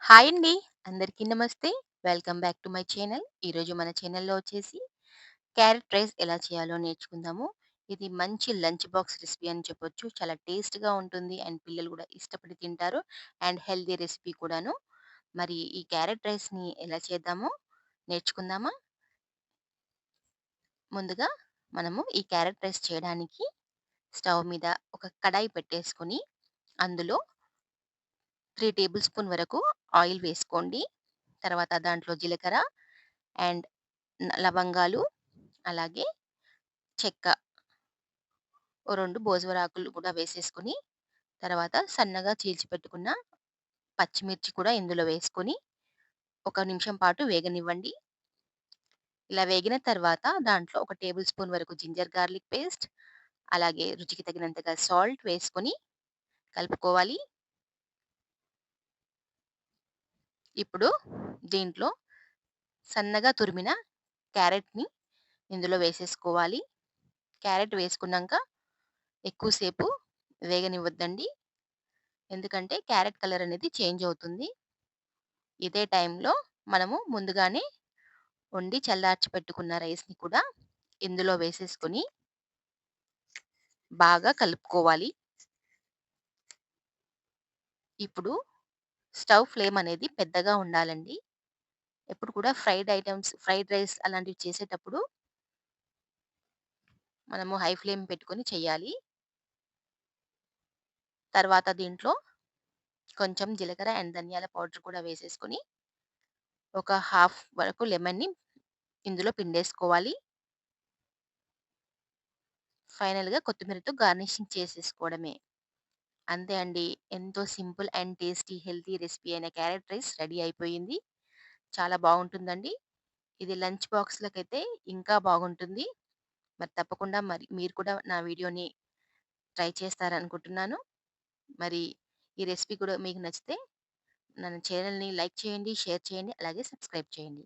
Hi అండి. అందరికీ నమస్తే. Welcome back to my channel. ఈరోజు మన ఛానల్‌లో వచ్చేసి క్యారట్ రైస్ ఎలా చేయాలో నేర్చుకుందాము. ఇది మంచి లంచ్ బాక్స్ రెసిపీ అని చెప్పొచ్చు. చాలా టేస్ట్‌గా ఉంటుంది. అండ్ పిల్లలు కూడా ఇష్టపడి తింటారు. అండ్ హెల్తీ రెసిపీ కూడాను. మరి ఈ క్యారట్ రైస్‌ని ఎలా చేద్దామో నేర్చుకుందామా? ముందుగా మనము ఈ క్యారట్ రైస్ చేయడానికి స్టవ్ మీద ఒక కడాయి పెట్టేసుకొని, అందులో 3 టేబుల్ స్పూన్ వరకు ఆయిల్ వేసుకోండి. తర్వాత దాంట్లో జీలకర్ర అండ్ లవంగాలు, అలాగే చెక్క, ఓ 2 భోజవరాకులు కూడా వేసేసుకొని, తర్వాత సన్నగా చీల్చి పెట్టుకున్న పచ్చిమిర్చి కూడా ఇందులో వేసుకొని, ఒక నిమిషం పాటు వేగనివ్వండి. ఇలా వేగిన తర్వాత దాంట్లో ఒక టేబుల్ స్పూన్ వరకు జింజర్ గార్లిక్ పేస్ట్, అలాగే రుచికి తగినంతగా సాల్ట్ వేసుకొని కలుపుకోవాలి. ఇప్పుడు దీంట్లో సన్నగా తురిమిన క్యారెట్‌ని ఇందులో వేసేసుకోవాలి. క్యారెట్ వేసుకున్నాంక ఎక్కువ సేపు వేగనివ్వద్దండి. ఎందుకంటే క్యారెట్ కలర్ అనేది చేంజ్ అవుతుంది. ఇదే టైంలో మనము ముందుగానే వండి చల్లార్చి పెట్టుకున్న రైస్‌ని కూడా ఇందులో వేసేసుకొని బాగా కలుపుకోవాలి. ఇప్పుడు స్టవ్ ఫ్లేమ్ అనేది పెద్దగా ఉండాలండి. ఎప్పుడు కూడా ఫ్రైడ్ రైస్ అలాంటివి చేసేటప్పుడు మనము హై ఫ్లేమ్ పెట్టుకొని చేయాలి. తర్వాత దీంట్లో కొంచెం జీలకర్ర అండ్ ధనియాల పౌడర్ కూడా వేసేసుకొని, ఒక హాఫ్ వరకు లెమన్‌ని ఇందులో పిండేసుకోవాలి. ఫైనల్‌గా కొత్తిమీరతో గార్నిషింగ్ చేసేసుకోవడమే. అంతే అండి. ఎంతో simple and tasty healthy recipe అయిన క్యారట్ రైస్ రెడీ అయిపోయింది. చాలా బావుంటుందండి. ఇది లంచ్ బాక్స్‌లకైతే ఇంకా బాగుంటుంది. మరి తప్పకుండా మీరు కూడా నా వీడియోని ట్రై చేస్తారనుకుంటున్నాను. మరి ఈ రెసిపీ కూడా మీకు నచ్చితే మన ఛానెల్‌ని లైక్ చేయండి, షేర్ చేయండి, అలాగే సబ్స్క్రైబ్ చేయండి.